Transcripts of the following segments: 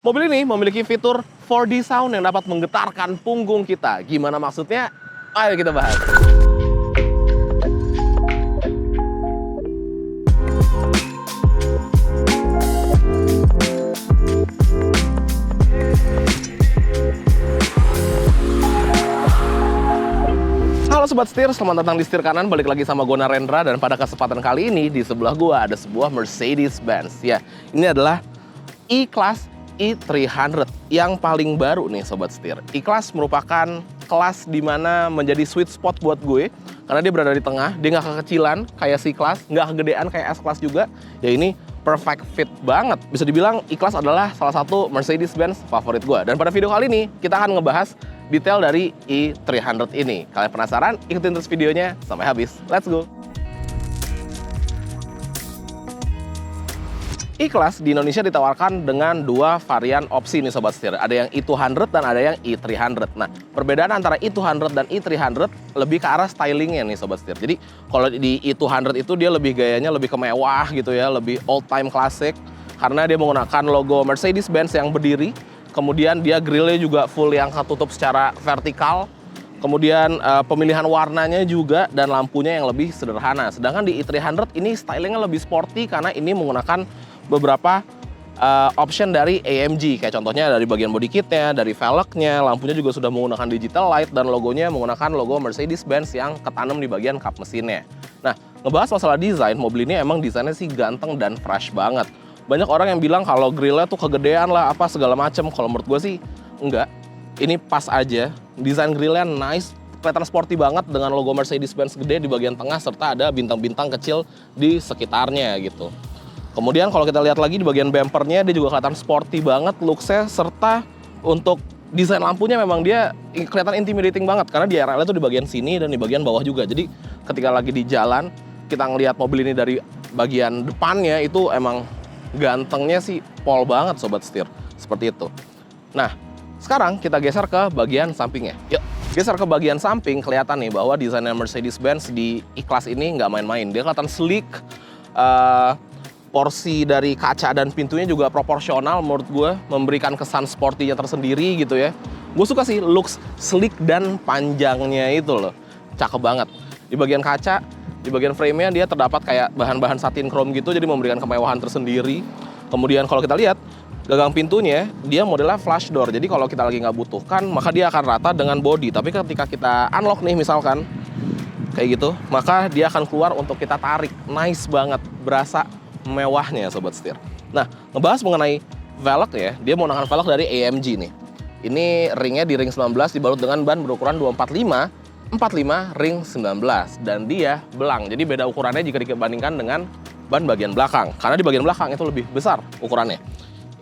Mobil ini memiliki fitur 4D Sound yang dapat menggetarkan punggung kita. Gimana maksudnya? Ayo kita bahas. Halo Sobat Setir, selamat datang di Setir Kanan. Balik lagi sama gue Narendra. Dan pada kesempatan kali ini di sebelah gue ada sebuah Mercedes-Benz. Ya, ini adalah E-Class E300 yang paling baru nih Sobat Setir. E-Class merupakan kelas di mana menjadi sweet spot buat gue karena dia berada di tengah, dia nggak kekecilan kayak C-Class, nggak kegedean kayak S-Class juga. Ya ini perfect fit banget. Bisa dibilang E-Class adalah salah satu Mercedes-Benz favorit gue. Dan pada video kali ini kita akan ngebahas detail dari E300 ini. Kalian penasaran? Ikutin terus videonya sampai habis. Let's go! E-Class di Indonesia ditawarkan dengan dua varian opsi nih Sobat Setir. Ada yang E200 dan ada yang E300. Nah, perbedaan antara E200 dan E300 lebih ke arah stylingnya nih Sobat Setir. Jadi, kalau di E200 itu dia lebih gayanya lebih kemewah gitu ya, lebih old time classic. Karena dia menggunakan logo Mercedes-Benz yang berdiri. Kemudian dia grillnya juga full yang ketutup secara vertikal. Kemudian pemilihan warnanya juga dan lampunya yang lebih sederhana. Sedangkan di E300 ini stylingnya lebih sporty karena ini menggunakan beberapa option dari AMG. Kayak contohnya dari bagian body kitnya, dari velgnya, lampunya juga sudah menggunakan digital light dan logonya menggunakan logo Mercedes-Benz yang ketanam di bagian kap mesinnya. Nah, ngebahas masalah desain, mobil ini emang desainnya sih ganteng dan fresh banget. Banyak orang yang bilang kalau grillnya tuh kegedean lah, apa segala macem. Kalau menurut gue sih enggak. Ini pas aja. Desain grillnya nice, kelihatan sporty banget dengan logo Mercedes-Benz gede di bagian tengah serta ada bintang-bintang kecil di sekitarnya gitu. Kemudian kalau kita lihat lagi di bagian bumpernya dia juga kelihatan sporty banget looks-nya serta untuk desain lampunya memang dia kelihatan intimidating banget karena di RL itu di bagian sini dan di bagian bawah juga. Jadi ketika lagi di jalan kita ngelihat mobil ini dari bagian depannya itu emang gantengnya sih pol banget Sobat Setir. Seperti itu. Nah, sekarang kita geser ke bagian sampingnya. Yuk, geser ke bagian samping kelihatan nih bahwa desainnya Mercedes-Benz di E-Class ini nggak main-main. Dia kelihatan sleek, porsi dari kaca dan pintunya juga proporsional menurut gue, memberikan kesan sportinya tersendiri gitu ya. Gue suka sih looks sleek dan panjangnya itu loh, cakep banget. Di bagian kaca, di bagian frame-nya dia terdapat kayak bahan-bahan satin chrome gitu, jadi memberikan kemewahan tersendiri. Kemudian kalau kita lihat, gagang pintunya dia modelnya flush door, jadi kalau kita lagi nggak butuhkan maka dia akan rata dengan body. Tapi ketika kita unlock nih misalkan, kayak gitu, maka dia akan keluar untuk kita tarik. Nice banget, berasa mewahnya Sobat Setir. Nah, ngebahas mengenai velg ya, dia menggunakan velg dari AMG nih. Ini ringnya di ring 19 dibalut dengan ban berukuran 245 45 ring 19 dan dia belang. Jadi beda ukurannya jika dibandingkan dengan ban bagian belakang. Karena di bagian belakang itu lebih besar ukurannya.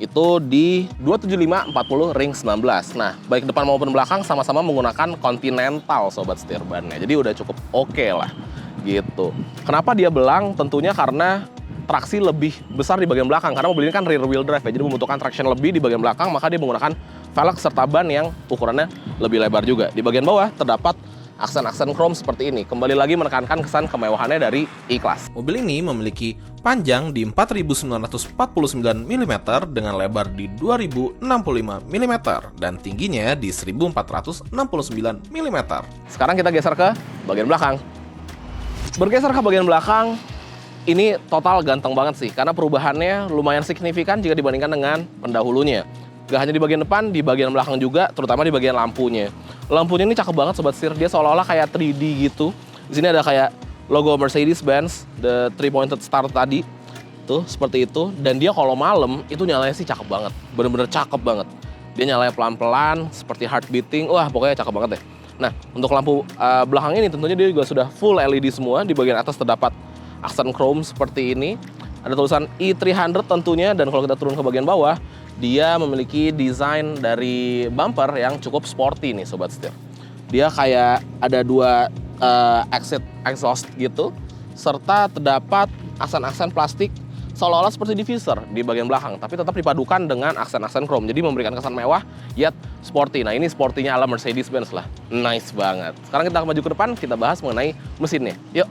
Itu di 275 40 ring 19. Nah, baik depan maupun belakang sama-sama menggunakan Continental Sobat Setir bannya. Jadi udah cukup oke lah gitu. Kenapa dia belang? Tentunya karena traksi lebih besar di bagian belakang karena mobil ini kan rear wheel drive ya, jadi membutuhkan traction lebih di bagian belakang, maka dia menggunakan velg serta ban yang ukurannya lebih lebar juga. Di bagian bawah terdapat aksen-aksen chrome seperti ini, kembali lagi menekankan kesan kemewahannya dari E-Class. Mobil ini memiliki panjang di 4.949 mm dengan lebar di 2.065 mm dan tingginya di 1.469 mm. Sekarang kita geser ke bagian belakang. Bergeser ke bagian belakang, ini total ganteng banget sih, karena perubahannya lumayan signifikan jika dibandingkan dengan pendahulunya. Gak hanya di bagian depan, di bagian belakang juga, terutama di bagian lampunya. Lampunya ini cakep banget Sobat Setir, dia seolah-olah kayak 3D gitu. Di sini ada kayak logo Mercedes-Benz, the three-pointed star tadi. Tuh, seperti itu. Dan dia kalau malam, itu nyalanya sih cakep banget. Bener-bener cakep banget. Dia nyalanya pelan-pelan, seperti heart beating. Wah, pokoknya cakep banget deh. Nah, untuk lampu belakang ini tentunya dia juga sudah full LED semua. Di bagian atas terdapat aksen chrome seperti ini. Ada tulisan E300 tentunya, dan kalau kita turun ke bagian bawah, dia memiliki desain dari bumper yang cukup sporty nih Sobat Setir. Dia kayak ada dua exit exhaust gitu, serta terdapat aksen-aksen plastik seolah-olah seperti diffuser di bagian belakang, tapi tetap dipadukan dengan aksen-aksen chrome, jadi memberikan kesan mewah yet sporty. Nah, ini sportinya ala Mercedes-Benz lah, nice banget. Sekarang kita maju ke depan, kita bahas mengenai mesinnya. Yuk.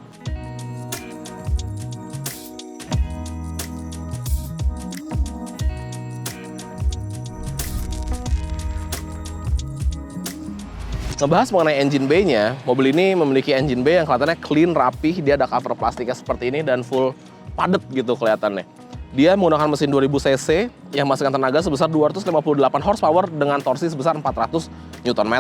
Ngebahas mengenai engine bay-nya, mobil ini memiliki engine bay yang kelihatannya clean, rapih, dia ada cover plastiknya seperti ini dan full padat gitu kelihatannya. Dia menggunakan mesin 2000 cc yang menghasilkan tenaga sebesar 258 horsepower dengan torsi sebesar 400 Nm.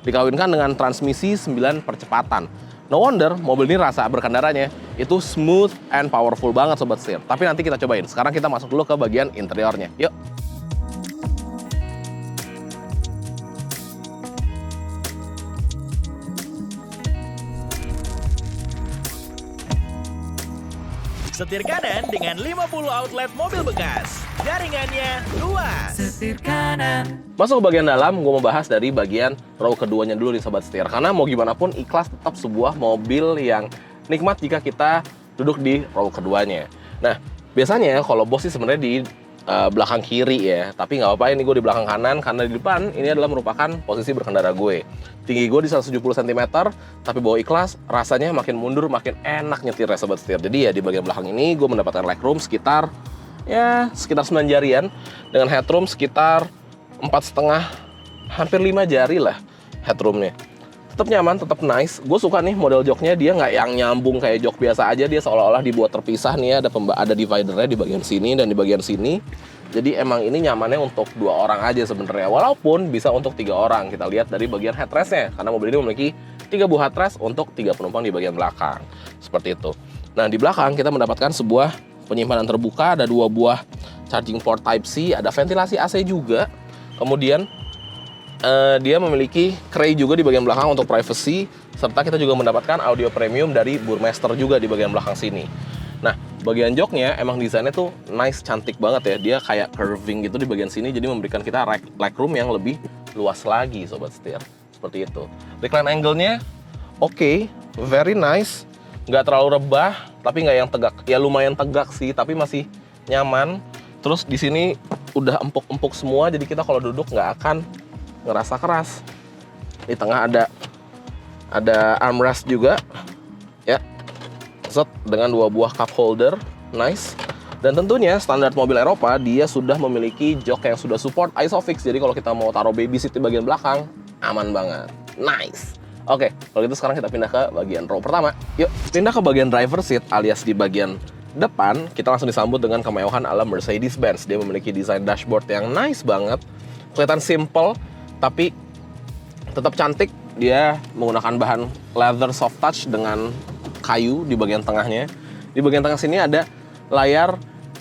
Dikawinkan dengan transmisi 9 percepatan. No wonder mobil ini rasa berkendaranya itu smooth and powerful banget Sobat Setir. Tapi nanti kita cobain. Sekarang kita masuk dulu ke bagian interiornya. Yuk. Setir kanan dengan 50 outlet mobil bekas. Jaringannya luas. Setir kanan. Masuk ke bagian dalam, gue mau bahas dari bagian row keduanya dulu nih Sobat Setir. Karena mau gimana pun ikhlas tetap sebuah mobil yang nikmat jika kita duduk di row keduanya. Nah, biasanya kalau bos sih sebenarnya di belakang kiri ya. Tapi nggak apa-apa, ini gue di belakang kanan. Karena di depan ini adalah merupakan posisi berkendara gue. Tinggi gue di 170 cm, tapi bawa ikhlas, rasanya makin mundur, makin enak nyetirnya Sobat Setir. Jadi ya di bagian belakang ini gue mendapatkan legroom sekitar 9 jarian. Dengan headroom sekitar 4,5, hampir 5 jari lah headroomnya. Tetap nyaman, tetap nice. Gue suka nih model joknya, dia nggak yang nyambung kayak jok biasa aja. Dia seolah-olah dibuat terpisah nih, ada dividernya di bagian sini dan di bagian sini. Jadi emang ini nyamannya untuk 2 orang aja sebenarnya. Walaupun bisa untuk 3 orang. Kita lihat dari bagian headrestnya. Karena mobil ini memiliki 3 buah headrest untuk 3 penumpang di bagian belakang. Seperti itu. Nah di belakang kita mendapatkan sebuah penyimpanan terbuka. Ada 2 buah charging port Type-C. Ada ventilasi AC juga. Kemudian dia memiliki tray juga di bagian belakang untuk privacy. Serta kita juga mendapatkan audio premium dari Burmester juga di bagian belakang sini. Nah, bagian joknya emang desainnya tuh nice, cantik banget ya. Dia kayak curving gitu di bagian sini, jadi memberikan kita legroom yang lebih luas lagi, Sobat Setir. Seperti itu. Recline angle-nya oke, very nice. Nggak terlalu rebah, tapi nggak yang tegak. Ya lumayan tegak sih, tapi masih nyaman. Terus di sini udah empuk-empuk semua, jadi kita kalau duduk nggak akan ngerasa keras. Di tengah ada armrest juga, ya. Dengan 2 buah cup holder, nice. Dan tentunya standar mobil Eropa dia sudah memiliki jok yang sudah support ISOFIX. Jadi kalau kita mau taruh baby seat di bagian belakang, aman banget, nice. Oke, kalau gitu sekarang kita pindah ke bagian row pertama. Yuk, pindah ke bagian driver seat alias di bagian depan. Kita langsung disambut dengan kemewahan ala Mercedes-Benz. Dia memiliki desain dashboard yang nice banget, kelihatan simple tapi tetap cantik. Dia menggunakan bahan leather soft touch dengan kayu di bagian tengahnya. Di bagian tengah sini ada layar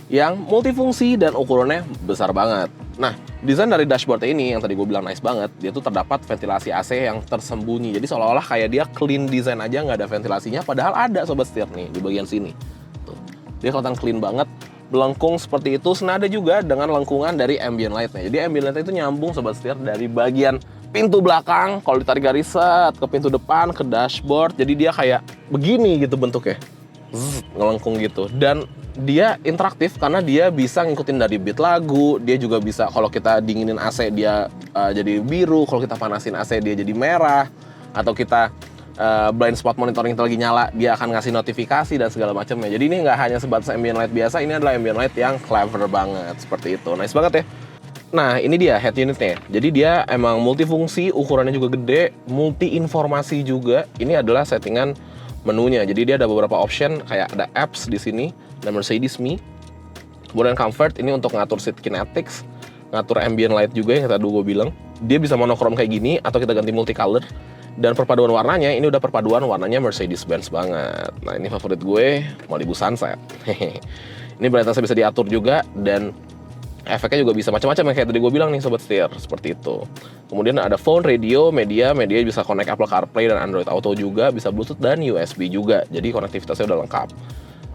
yang multifungsi dan ukurannya besar banget. Nah, desain dari dashboard ini yang tadi gue bilang nice banget, dia tuh terdapat ventilasi AC yang tersembunyi. Jadi seolah-olah kayak dia clean design aja, nggak ada ventilasinya, padahal ada Sobat Setir nih di bagian sini. Tuh. Dia kelihatan clean banget, melengkung seperti itu, senada juga dengan lengkungan dari ambient light-nya. Jadi ambient light itu nyambung Sobat Setir dari bagian pintu belakang, kalau ditarik garis set, ke pintu depan, ke dashboard. Jadi dia kayak begini gitu bentuknya, ngelengkung gitu. Dan dia interaktif karena dia bisa ngikutin dari beat lagu. Dia juga bisa kalau kita dinginin AC dia jadi biru, kalau kita panasin AC dia jadi merah. Atau kita blind spot monitoring itu lagi nyala, dia akan ngasih notifikasi dan segala macamnya. Jadi ini nggak hanya sebatas ambient light biasa, ini adalah ambient light yang clever banget, seperti itu. Nice banget ya. Nah, ini dia head unitnya. Jadi dia emang multifungsi, ukurannya juga gede, multi informasi juga. Ini adalah settingan menunya. Jadi dia ada beberapa option, kayak ada apps di sini, ada Mercedes Me. Kemudian comfort, ini untuk ngatur seat kinetics, ngatur ambient light juga yang tadi gue bilang. Dia bisa monokrom kayak gini, atau kita ganti multicolor. Dan perpaduan warnanya, ini udah perpaduan warnanya Mercedes-Benz banget. Nah, ini favorit gue, Malibu Sunset. Ini brightness bisa diatur juga, dan efeknya juga bisa macam-macam kayak tadi gue bilang nih Sobat Setir, seperti itu. Kemudian ada phone, radio, media bisa connect Apple CarPlay dan Android Auto juga, bisa Bluetooth dan USB juga. Jadi konektivitasnya udah lengkap.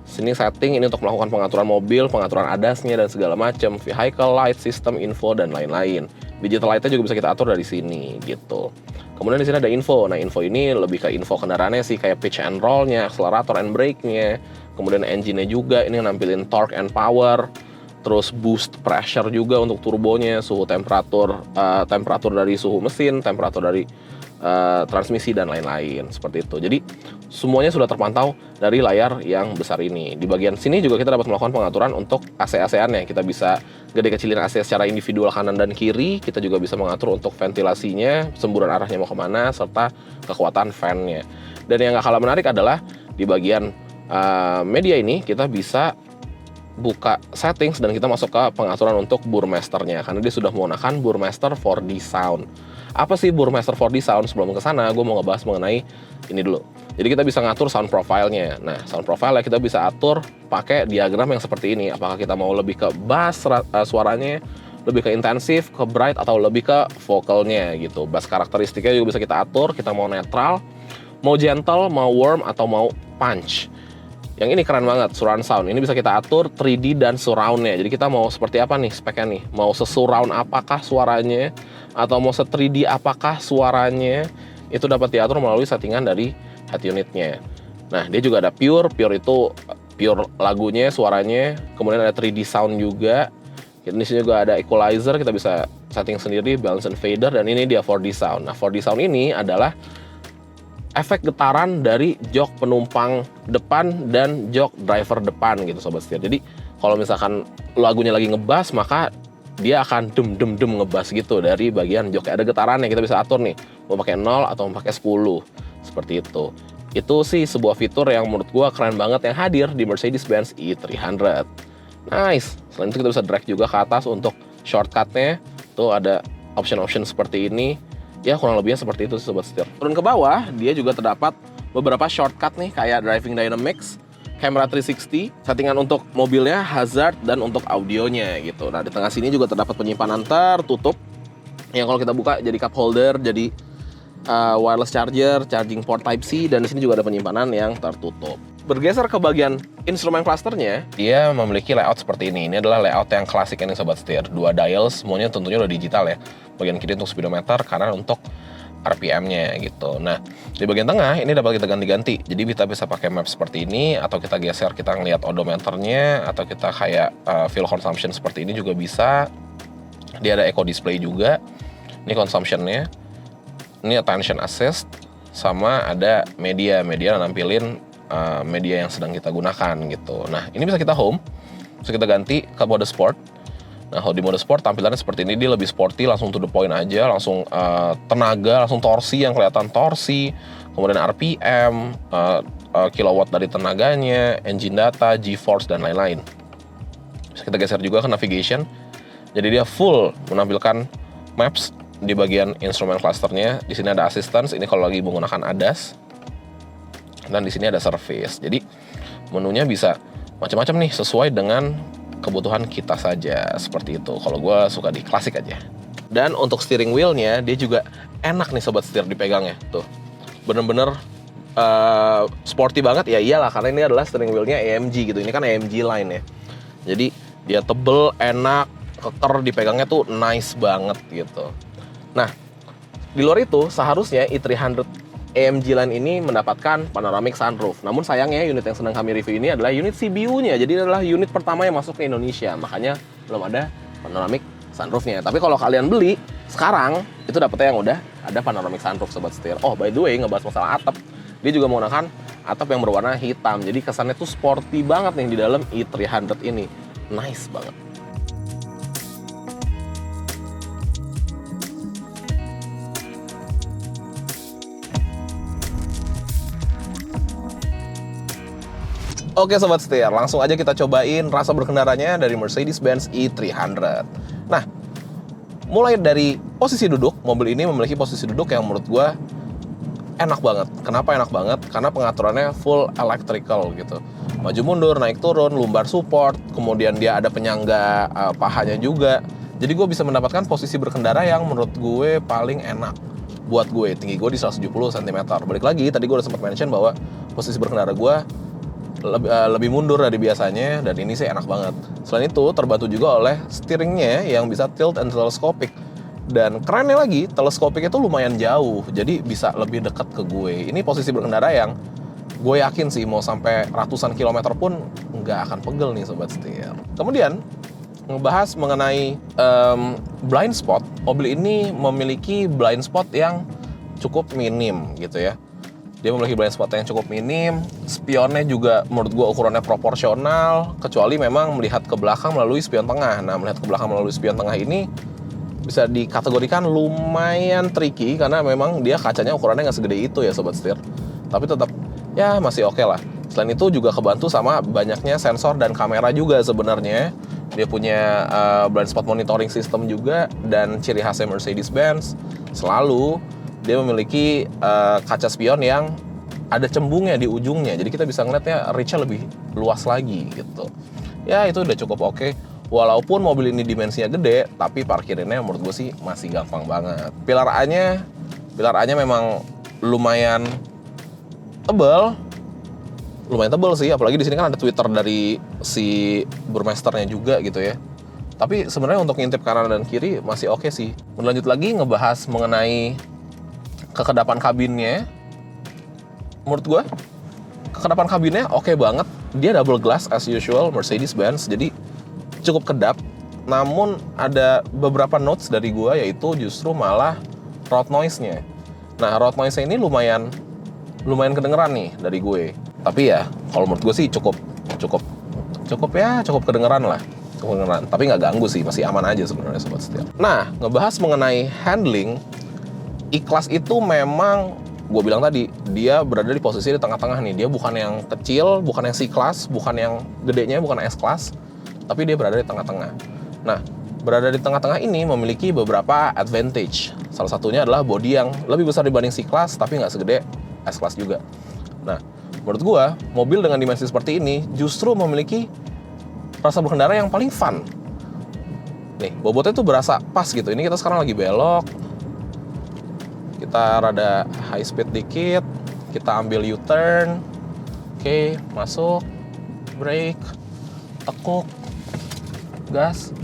Sini setting ini untuk melakukan pengaturan mobil, pengaturan ADAS-nya dan segala macam, vehicle light, system info dan lain-lain. Digital light-nya juga bisa kita atur dari sini gitu. Kemudian di sini ada info. Nah, info ini lebih ke info kendaraannya sih, kayak pitch and roll-nya, accelerator and brake-nya. Kemudian engine-nya juga, ini nampilin torque and power. Terus boost pressure juga untuk turbonya, suhu temperatur dari suhu mesin, temperatur dari transmisi dan lain-lain seperti itu. Jadi semuanya sudah terpantau dari layar yang besar ini. Di bagian sini juga kita dapat melakukan pengaturan untuk AC-AC-annya. Kita bisa gede kecilin AC secara individual kanan dan kiri. Kita juga bisa mengatur untuk ventilasinya, semburan arahnya mau kemana, serta kekuatan fan-nya. Dan yang gak kalah menarik adalah di bagian media ini kita bisa buka settings dan kita masuk ke pengaturan untuk Burmester-nya, karena dia sudah menggunakan Burmester 4D Sound. Apa sih Burmester 4D Sound? Sebelum ke sana, gue mau ngebahas mengenai ini dulu. Jadi kita bisa ngatur sound profile-nya. Nah, sound profile-nya kita bisa atur pakai diagram yang seperti ini. Apakah kita mau lebih ke bass suaranya, lebih ke intensif, ke bright, atau lebih ke vokalnya gitu. Bass karakteristiknya juga bisa kita atur. Kita mau netral, mau gentle, mau warm, atau mau punch. Yang ini keren banget, surround sound. Ini bisa kita atur 3D dan surround-nya. Jadi kita mau seperti apa nih speknya nih? Mau se-surround apakah suaranya? Atau mau se-3D apakah suaranya? Itu dapat diatur melalui settingan dari head unit-nya. Nah, dia juga ada pure. Pure itu pure lagunya, suaranya. Kemudian ada 3D sound juga. Di sini juga ada equalizer, kita bisa setting sendiri, balance and fader. Dan ini dia 4D sound. Nah, 4D sound ini adalah efek getaran dari jok penumpang depan dan jok driver depan gitu sobat setir. Jadi kalau misalkan lagunya lagi ngebas, maka dia akan dem ngebas gitu dari bagian jok. Ada getarannya, kita bisa atur nih mau pakai 0 atau mau pakai 10 seperti itu. Itu sih sebuah fitur yang menurut gua keren banget yang hadir di Mercedes-Benz E300. Nice. Selain itu kita bisa drag juga ke atas untuk shortcutnya. Tuh ada option-option seperti ini. Ya kurang lebihnya seperti itu sobat setir. Turun ke bawah, dia juga terdapat beberapa shortcut nih kayak driving dynamics, camera 360, settingan untuk mobilnya, hazard, dan untuk audionya gitu. Nah di tengah sini juga terdapat penyimpanan tertutup yang kalau kita buka jadi cup holder, jadi wireless charger, charging port Type-C, dan di sini juga ada penyimpanan yang tertutup. Bergeser ke bagian instrumen clusternya, dia memiliki layout seperti ini. Ini adalah layout yang klasik ini sobat setir. 2 dials, semuanya tentunya udah digital ya. Bagian kiri untuk speedometer, kanan untuk RPM-nya gitu. Nah, di bagian tengah ini dapat kita ganti-ganti. Jadi kita bisa pakai map seperti ini, atau kita geser, kita ngelihat odometernya, atau kita kayak fuel consumption seperti ini juga bisa. Dia ada eco display juga. Ini consumption-nya. Ini attention assist, sama ada media nampilin media yang sedang kita gunakan gitu. Nah, ini bisa kita home, bisa kita ganti ke mode sport. Nah, kalau di mode sport tampilannya seperti ini, dia lebih sporty, langsung to the point aja, langsung tenaga, langsung torsi yang kelihatan torsi, kemudian RPM, kilowatt dari tenaganya, engine data, G-force, dan lain-lain. Bisa kita geser juga ke navigation. Jadi dia full menampilkan maps di bagian instrumen clusternya. Di sini ada assistance, ini kalau lagi menggunakan ADAS. Dan di sini ada service. Jadi menunya bisa macam-macam nih sesuai dengan kebutuhan kita saja seperti itu. Kalau gue suka di klasik aja. Dan untuk steering wheelnya dia juga enak nih sobat setir dipegangnya. Tuh bener-bener sporty banget ya, iyalah karena ini adalah steering wheelnya AMG gitu. Ini kan AMG line ya. Jadi dia tebel, enak, keker, dipegangnya tuh nice banget gitu. Nah di luar itu seharusnya E300 AMG line ini mendapatkan panoramic sunroof. Namun sayangnya unit yang sedang kami review ini adalah unit CBU-nya. Jadi adalah unit pertama yang masuk ke Indonesia. Makanya belum ada panoramic sunroof-nya. Tapi kalau kalian beli sekarang, itu dapetnya yang udah ada panoramic sunroof sobat setir. Oh by the way, ngebahas masalah atap. Dia juga menggunakan atap yang berwarna hitam. Jadi kesannya tuh sporty banget nih di dalam E300 ini. Nice banget. Oke sobat setir, langsung aja kita cobain rasa berkendaranya dari Mercedes-Benz E300. Nah, mulai dari posisi duduk, mobil ini memiliki posisi duduk yang menurut gue enak banget. Kenapa enak banget? Karena pengaturannya full electrical gitu. Maju mundur, naik turun, lumbar support, kemudian dia ada penyangga pahanya juga. Jadi gue bisa mendapatkan posisi berkendara yang menurut gue paling enak buat gue. Tinggi gue di 170 cm. Balik lagi, tadi gue udah sempat mention bahwa posisi berkendara gue lebih mundur dari biasanya, dan ini sih enak banget. Selain itu terbantu juga oleh steeringnya yang bisa tilt and telescopic, dan kerennya lagi teleskopik itu lumayan jauh, jadi bisa lebih dekat ke gue. Ini posisi berkendara yang gue yakin sih mau sampai ratusan kilometer pun nggak akan pegel nih sobat setir. Kemudian ngebahas mengenai blind spot, mobil ini memiliki blind spot yang cukup minim gitu ya. Dia memiliki blind spot yang cukup minim, spionnya juga menurut gue ukurannya proporsional, kecuali memang melihat ke belakang melalui spion tengah. Nah, melihat ke belakang melalui spion tengah ini bisa dikategorikan lumayan tricky karena memang dia kacanya ukurannya nggak segede itu ya Sobat Setir. Tapi tetap ya masih oke lah. Selain itu juga kebantu sama banyaknya sensor dan kamera juga sebenarnya. Dia punya blind spot monitoring system juga, dan ciri khasnya Mercedes-Benz selalu dia memiliki kaca spion yang ada cembungnya di ujungnya. Jadi kita bisa ngeliatnya reach-nya lebih luas lagi gitu. Ya itu udah cukup oke. Walaupun mobil ini dimensinya gede, tapi parkirinnya menurut gue sih masih gampang banget. Pilar A-nya memang lumayan tebal. Lumayan tebal sih, apalagi di sini kan ada Twitter dari si Burmesternya juga gitu ya. Tapi sebenarnya untuk ngintip kanan dan kiri masih oke sih. Berlanjut lagi ngebahas mengenai kekedapan kabinnya. Menurut gue kekedapan kabinnya oke banget. Dia double glass as usual Mercedes-Benz, jadi cukup kedap. Namun ada beberapa notes dari gue, yaitu justru malah road noise-nya. Nah, road noise-nya ini lumayan kedengeran nih dari gue. Tapi ya kalau menurut gue sih cukup kedengeran lah. Cukup kedengeran, tapi nggak ganggu sih, masih aman aja sebenarnya Sobat Setir. Nah, ngebahas mengenai handling, E-Class itu memang gue bilang tadi, dia berada di posisi di tengah-tengah nih. Dia bukan yang kecil, bukan yang C-Class, bukan yang gedenya, bukan S-Class, tapi dia berada di tengah-tengah. Nah, berada di tengah-tengah ini memiliki beberapa advantage. Salah satunya adalah bodi yang lebih besar dibanding C-Class, tapi nggak segede S-Class juga. Nah, menurut gue, mobil dengan dimensi seperti ini justru memiliki rasa berkendara yang paling fun. Nih, bobotnya tuh berasa pas gitu. Ini kita sekarang lagi belok, kita rada high speed dikit, kita ambil U-turn, oke, masuk, brake, tekuk, gas.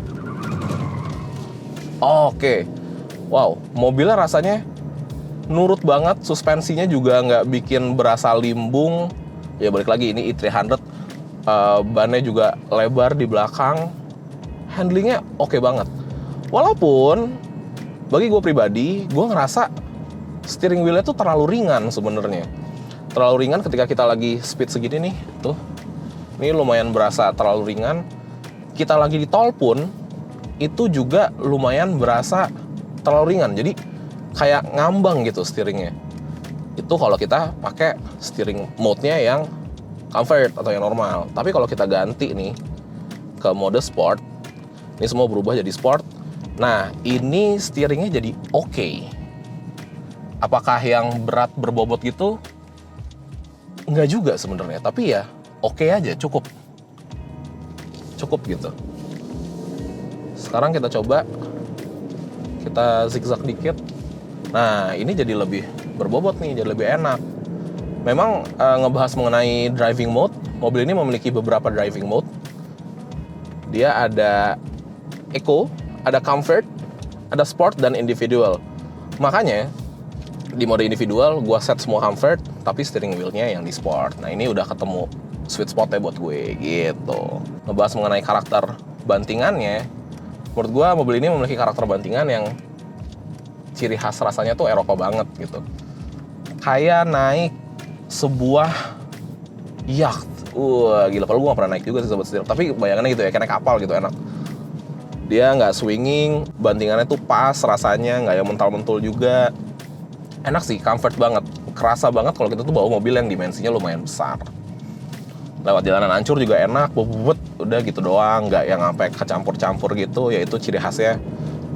Oke, wow, mobilnya rasanya nurut banget, suspensinya juga nggak bikin berasa limbung. Ya balik lagi, ini E300, bannya juga lebar di belakang, handlingnya oke banget. Walaupun bagi gue pribadi, gue ngerasa steering wheelnya tuh terlalu ringan sebenarnya. Terlalu ringan ketika kita lagi speed segini nih, tuh. Ini lumayan berasa terlalu ringan. Kita lagi di tol pun, itu juga lumayan berasa terlalu ringan. Jadi kayak ngambang gitu steeringnya. Itu kalau kita pakai steering mode-nya yang comfort atau yang normal. Tapi kalau kita ganti nih ke mode sport, ini semua berubah jadi sport. Nah, ini steeringnya jadi oke. Apakah yang berat berbobot gitu? Enggak juga sebenarnya, tapi ya oke aja, cukup gitu. Sekarang kita coba, kita zigzag dikit. Nah, ini jadi lebih berbobot nih, jadi lebih enak. Memang ngebahas mengenai driving mode, mobil ini memiliki beberapa driving mode. Dia ada Eco, ada Comfort, ada Sport, dan Individual. Makanya di mode individual gue set semua Comfort, tapi steering wheelnya yang di Sport. Nah, ini udah ketemu sweet spotnya buat gue gitu. Ngebahas mengenai karakter bantingannya, menurut gue mobil ini memiliki karakter bantingan yang ciri khas rasanya tuh Eropa banget gitu. Kayak naik sebuah yacht. Gila, kalau gue gak pernah naik juga sih Sobat Setir, tapi bayangannya gitu ya, kayak naik kapal gitu, enak. Dia nggak swinging, bantingannya tuh pas rasanya, nggak yang mental-mentul juga. Enak sih, comfort banget. Kerasa banget kalau kita tuh bawa mobil yang dimensinya lumayan besar. Lewat jalanan hancur juga enak, bobot, udah gitu doang, nggak yang sampai kecampur-campur gitu, yaitu ciri khasnya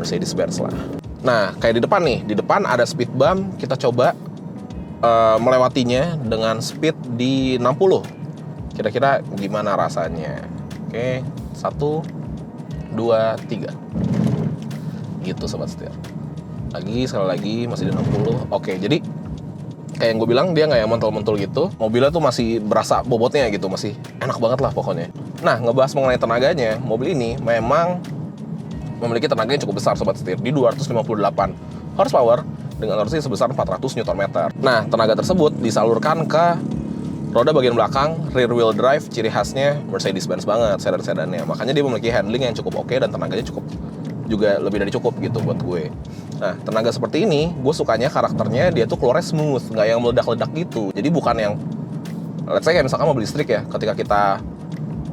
Mercedes-Benz lah. Nah, kayak di depan nih, di depan ada speed bump, kita coba melewatinya dengan speed di 60. Kira-kira gimana rasanya? Oke, 1, 2, 3. Gitu Sobat Setir. Sekali lagi masih di 60. Oke, jadi kayak yang gue bilang, dia nggak yang mentul-mentul gitu. Mobilnya tuh masih berasa bobotnya gitu, masih enak banget lah pokoknya. Nah, ngebahas mengenai tenaganya, mobil ini memang memiliki tenaga yang cukup besar Sobat Setir, di 258 horsepower dengan torsi sebesar 400 Nm. Nah, tenaga tersebut disalurkan ke roda bagian belakang, rear wheel drive, ciri khasnya Mercedes-Benz banget, sedan-sedannya. Makanya dia memiliki handling yang cukup oke dan tenaganya cukup juga lebih dari cukup gitu buat gue. Nah, tenaga seperti ini, gue sukanya karakternya dia tuh keluarnya smooth, nggak yang meledak-ledak gitu. Jadi bukan yang, let's say kayak misalkan mobil listrik ya, ketika kita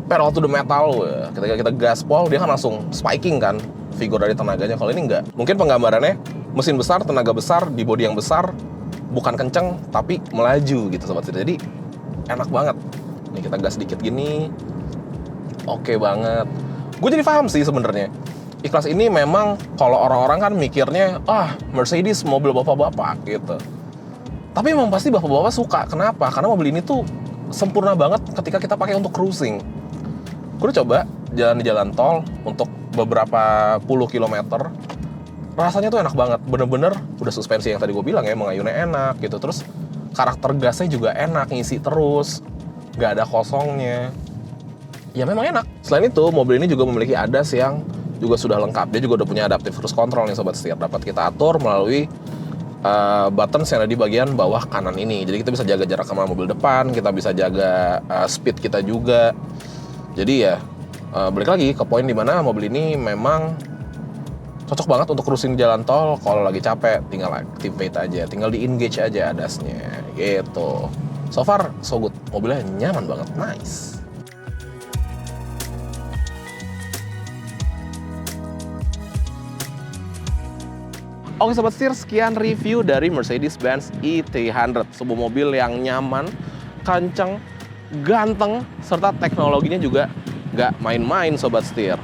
pedal to the metal, ketika kita gaspol, dia kan langsung spiking kan, figur dari tenaganya. Kalau ini nggak. Mungkin penggambarannya, mesin besar, tenaga besar, di bodi yang besar, bukan kenceng, tapi melaju gitu sobat setir. Jadi, enak banget. Nih kita gas dikit gini, oke banget. Gue jadi paham sih sebenarnya. E-Class ini memang kalau orang-orang kan mikirnya, Mercedes mobil bapak-bapak gitu. Tapi memang pasti bapak-bapak suka. Kenapa? Karena mobil ini tuh sempurna banget ketika kita pakai untuk cruising. Gue udah coba jalan di jalan tol untuk beberapa puluh kilometer. Rasanya tuh enak banget. Bener-bener udah suspensi yang tadi gue bilang ya, mengayunnya enak gitu. Terus karakter gasnya juga enak, ngisi terus. Gak ada kosongnya. Ya memang enak. Selain itu, mobil ini juga memiliki ADAS yang juga sudah lengkap. Dia juga udah punya adaptive cruise control nih sobat setir. Dapat kita atur melalui buttons yang ada di bagian bawah kanan ini. Jadi kita bisa jaga jarak sama mobil depan, kita bisa jaga speed kita juga. Jadi ya balik lagi ke poin dimana mobil ini memang cocok banget untuk cruising jalan tol. Kalau lagi capek tinggal activate aja, tinggal di engage aja ADAS-nya gitu. So far so good, mobilnya nyaman banget, nice. Oke sobat setir, sekian review dari Mercedes-Benz E300, sebuah mobil yang nyaman, kenceng, ganteng, serta teknologinya juga nggak main-main sobat setir.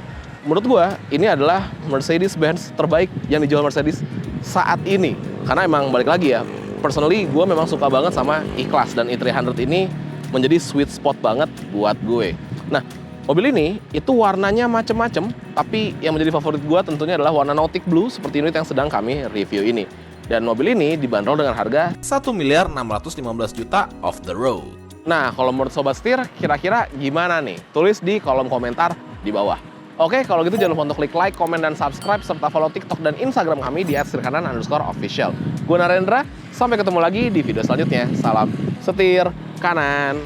Menurut gua ini adalah Mercedes-Benz terbaik yang dijual Mercedes saat ini. Karena emang balik lagi ya, personally gua memang suka banget sama E-Class dan E300 ini menjadi sweet spot banget buat gue. Nah, mobil ini itu warnanya macem-macem, tapi yang menjadi favorit gue tentunya adalah warna Nautic Blue seperti unit yang sedang kami review ini. Dan mobil ini dibanderol dengan harga 1.615.000.000 off the road. Nah, kalau menurut sobat setir, kira-kira gimana nih? Tulis di kolom komentar di bawah. Oke, kalau gitu jangan lupa untuk klik like, komen, dan subscribe, serta follow TikTok dan Instagram kami di @setirkanan_official. Gue Narendra, sampai ketemu lagi di video selanjutnya. Salam setir kanan.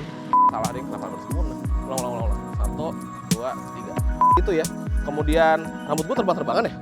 Salah ding, kenapa harus sempurna? Ulang. 1, 2, 3. Itu ya. Kemudian rambut gue terbang-terbangan ya?